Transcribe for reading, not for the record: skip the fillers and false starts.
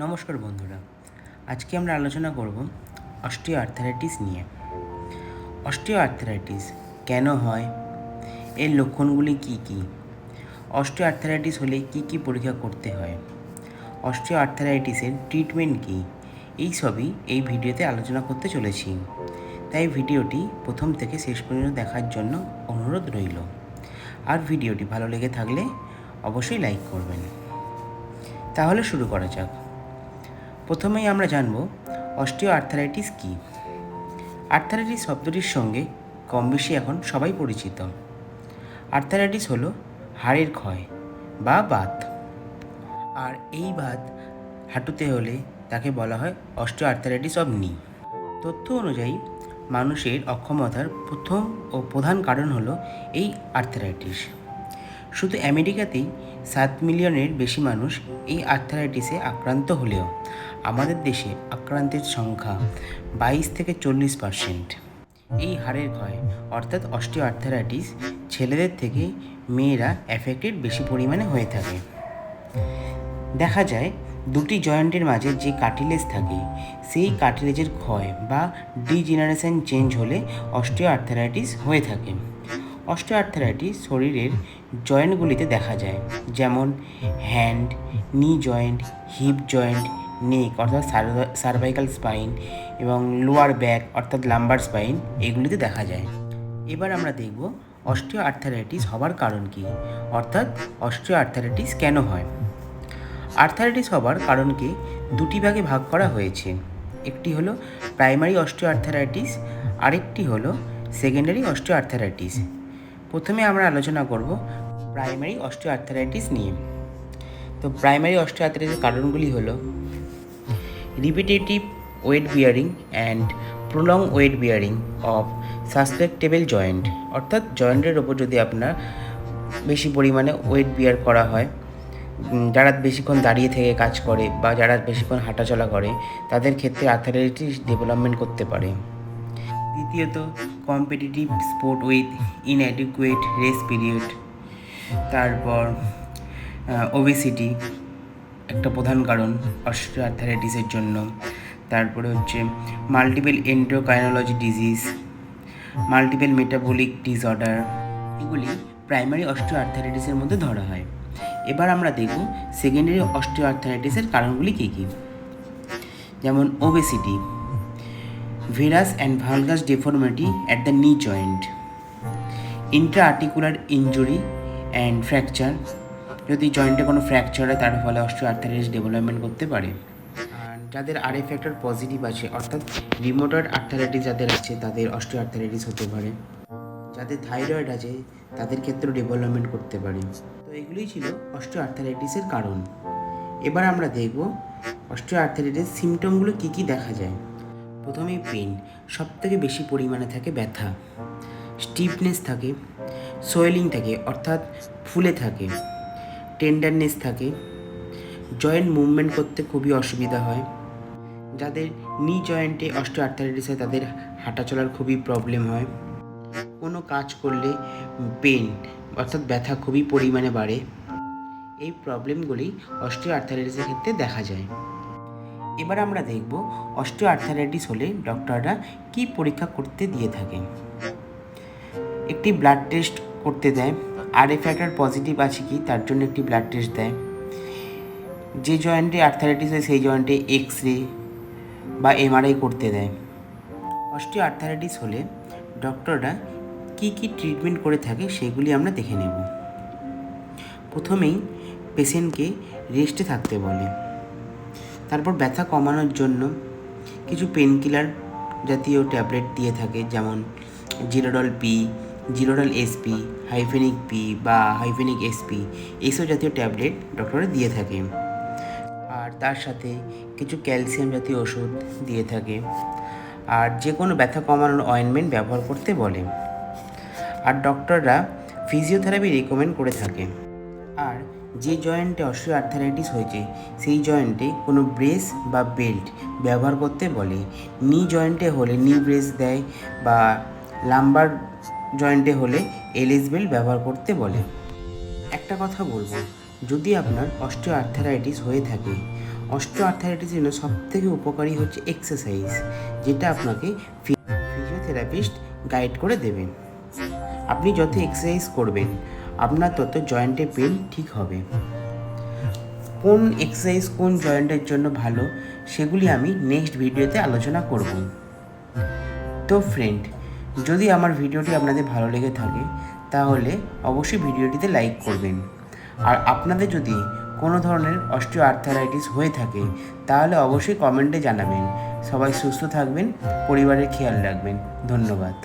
নমস্কার বন্ধুরা, আজকে আমরা আলোচনা করব অস্টিও আর্থারাইটিস নিয়ে। অস্টিও আর্থারাইটিস কেন হয়, এর লক্ষণগুলি কি কি, অস্টিও আর্থারাইটিস হলে কি কি পরীক্ষা করতে হয়, অস্টিও আর্থারাইটিসের ট্রিটমেন্ট কী, এই সবই এই ভিডিওতে আলোচনা করতে চলেছি। তাই ভিডিওটি প্রথম থেকে শেষ পর্যন্ত দেখার জন্য অনুরোধ রইল। আর ভিডিওটি ভালো লেগে থাকলে অবশ্যই লাইক করবেন। তাহলে শুরু করা যাক। প্রথমেই আমরা জানব অস্টিও আর্থারাইটিস কী। আর্থারাইটিস শব্দটির সঙ্গে কম বেশি এখন সবাই পরিচিত। আর্থারাইটিস হলো হাড়ের ক্ষয় বা বাত, আর এই বাত হাঁটুতে হলে তাকে বলা হয় অস্টিও আর্থারাইটিস অব নি। তথ্য অনুযায়ী মানুষের অক্ষমতার প্রথম ও প্রধান কারণ হলো এই আর্থারাইটিস। শুধু আমেরিকাতেই 7 মিলিয়নের বেশি মানুষ এই আর্থারাইটিসে আক্রান্ত হলেও আমাদের দেশে আক্রান্তের সংখ্যা 22 থেকে 40%। এই হাড়ের ক্ষয় অর্থাৎ অস্টিও আর্থারাইটিস ছেলেদের থেকে মেয়েরা অ্যাফেক্টেড বেশি পরিমাণে হয়ে থাকে। দেখা যায় দুটি জয়েন্টের মাঝে যে কার্টিলেজ থাকে সেই কার্টিলেজের ক্ষয় বা ডিজেনারেশন চেঞ্জ হলে অস্টিও আর্থারাইটিস হয়ে থাকে। অস্টিও আর্থারাইটিস শরীরের জয়েন্টগুলিতে দেখা যায়, যেমন হ্যান্ড, নি জয়েন্ট, হিপ জয়েন্ট, নেক অর্থাৎ সার্ভাইকাল স্পাইন এবং লোয়ার ব্যাক অর্থাৎ লাম্বার স্পাইন, এগুলিতে দেখা যায়। এবার আমরা দেখব অস্টিও আর্থারাইটিস হবার কারণ কী, অর্থাৎ অস্টিও আর্থারাইটিস কেন হয়। আর্থারাইটিস হবার কারণকে দুটি ভাগে ভাগ করা হয়েছে। একটি হলো প্রাইমারি অস্টিও আর্থারাইটিস, আরেকটি হলো সেকেন্ডারি অস্টিও আর্থারাইটিস। প্রথমে আমরা আলোচনা করব প্রাইমারি অস্টিও আর্থারাইটিস নিয়ে। তো প্রাইমারি অস্টিও আর্থারাইটিসের কারণগুলি হলো repetitive wait bearing and prolong wait bearing of সাসপেক্টেবল joint, অর্থাৎ জয়েন্টের ওপর যদি আপনার বেশি পরিমাণে ওয়েট বিয়ার করা হয়, যারা বেশিক্ষণ দাঁড়িয়ে থেকে কাজ করে বা যারা বেশিক্ষণ হাঁটাচলা করে তাদের ক্ষেত্রে আর্থারাইটিস ডেভেলপমেন্ট করতে পারে। দ্বিতীয়ত competitive sport with inadequate rest period, তারপর ওবেসিটি একটা প্রধান কারণ অস্টিও আর্থারাইটিসের জন্য। তারপরে হচ্ছে multiple endocrinology disease, multiple metabolic disorder, এগুলি প্রাইমারি অস্টিও আর্থারাইটিসের মধ্যে ধরা হয়। এবার আমরা দেখব সেকেন্ডারি অস্টিও আর্থারাইটিসের কারণগুলি কী কী। যেমন obesity, varus and valgus deformity at the knee joint, intra articular injury and fracture, যদি জয়েন্টে কোনো ফ্র্যাকচার হয় তার ফলে অস্টিও আর্থারাইটিস ডেভেলপমেন্ট করতে পারে। আর যাদের আর ফ্যাক্টর পজিটিভ আছে অর্থাৎ রিমোটয়েড আর্থারাইটিস যাদের আছে তাদের অস্টিও আর্থারাইটিস হতে পারে। যাদের থাইরয়েড আছে তাদের ক্ষেত্রেও ডেভেলপমেন্ট করতে পারে। তো এগুলোই ছিল অস্টিও আর্থারাইটিসের কারণ। এবার আমরা দেখব অস্টিও আর্থারাইটিস সিমটমগুলো কী কী দেখা যায়। প্রথমেই পেন, সবথেকে বেশি পরিমাণে থাকে ব্যথা, স্টিফনেস থাকে, সোয়েলিং থাকে অর্থাৎ ফুলে থাকে, টেন্ডারনেস থাকে, জয়েন্ট মুভমেন্ট করতে খুবই অসুবিধা হয়। যাদের নি জয়েন্টে অস্টিও আর্থারাইটিস হয় তাদের হাঁটা চলার খুবই প্রবলেম হয়। কোনো কাজ করলে পেন অর্থাৎ ব্যথা খুবই পরিমাণে বাড়ে। এই প্রবলেমগুলি অস্টিও আর্থারাইটিসের ক্ষেত্রে দেখা যায়। এবার আমরা দেখব অস্টিও আর্থারাইটিস হলে ডক্টররা কী পরীক্ষা করতে দিয়ে থাকে। একটি ব্লাড টেস্ট করতে দেয়, ফ্যাক্টর পজিটিভ আছে কি তার জন্য একটি ব্লাড টেস্ট দেয়। যে জয়েন্টে আর্থারাইটিস হয় সেই জয়েন্টে এক্স রে বা এমআরআই করতে দেয়। অস্টিও আর্থারাইটিস হলে ডক্টররা কী কী ট্রিটমেন্ট করে থাকে সেগুলি আমরা দেখে নেব। প্রথমেই পেশেন্টকে রেস্টে থাকতে বলে, তারপর ব্যথা কমানোর জন্য কিছু পেনকিলার জাতীয় ট্যাবলেট দিয়ে থাকে, যেমন Zerodol P, Zerodol SP, Hifenac P বা হাইফেনিক এসপি, এইসব জাতীয় ট্যাবলেট ডক্টররা দিয়ে থাকে। আর তার সাথে কিছু ক্যালসিয়াম জাতীয় ওষুধ দিয়ে থাকে। আর যে কোনো ব্যথা কমানোর অয়েনমেন্ট ব্যবহার করতে বলে। আর ডক্টররা ফিজিওথেরাপি রেকমেন্ড করে থাকে। আর যে জয়েন্টে অস্টিও আর্থারাইটিস হয়েছে সেই জয়েন্টে কোনো ব্রেস বা বেল্ট ব্যবহার করতে বলে। নি জয়েন্টে হলে নি ব্রেস দেয় বা লাম্বার জয়েন্টে হলে এলএস বেল্ট ব্যবহার করতে বলে। একটা কথা বলবো, যদি আপনার অস্টিও আর্থারাইটিস হয়ে থাকে অস্টিও আর্থারাইটিসের জন্য সবথেকে উপকারী হচ্ছে এক্সারসাইজ, যেটা আপনাকে ফিজিওথেরাপিস্ট গাইড করে দেবেন। আপনি যত এক্সারসাইজ করবেন আপনার তত জয়েন্টে পেন ঠিক হবে। কোন এক্সারসাইজ কোন জয়েন্টের জন্য ভালো সেগুলি আমি নেক্সট ভিডিওতে আলোচনা করব। তো ফ্রেন্ড, যদি আমার ভিডিওটি আপনাদের ভালো লেগে থাকে তাহলে অবশ্যই ভিডিওটিতে লাইক করবেন। আর আপনাদের যদি কোনো ধরনের অস্টিও আর্থারাইটিস হয়ে থাকে তাহলে অবশ্যই কমেন্টে জানাবেন। সবাই সুস্থ থাকবেন, পরিবারের খেয়াল রাখবেন। ধন্যবাদ।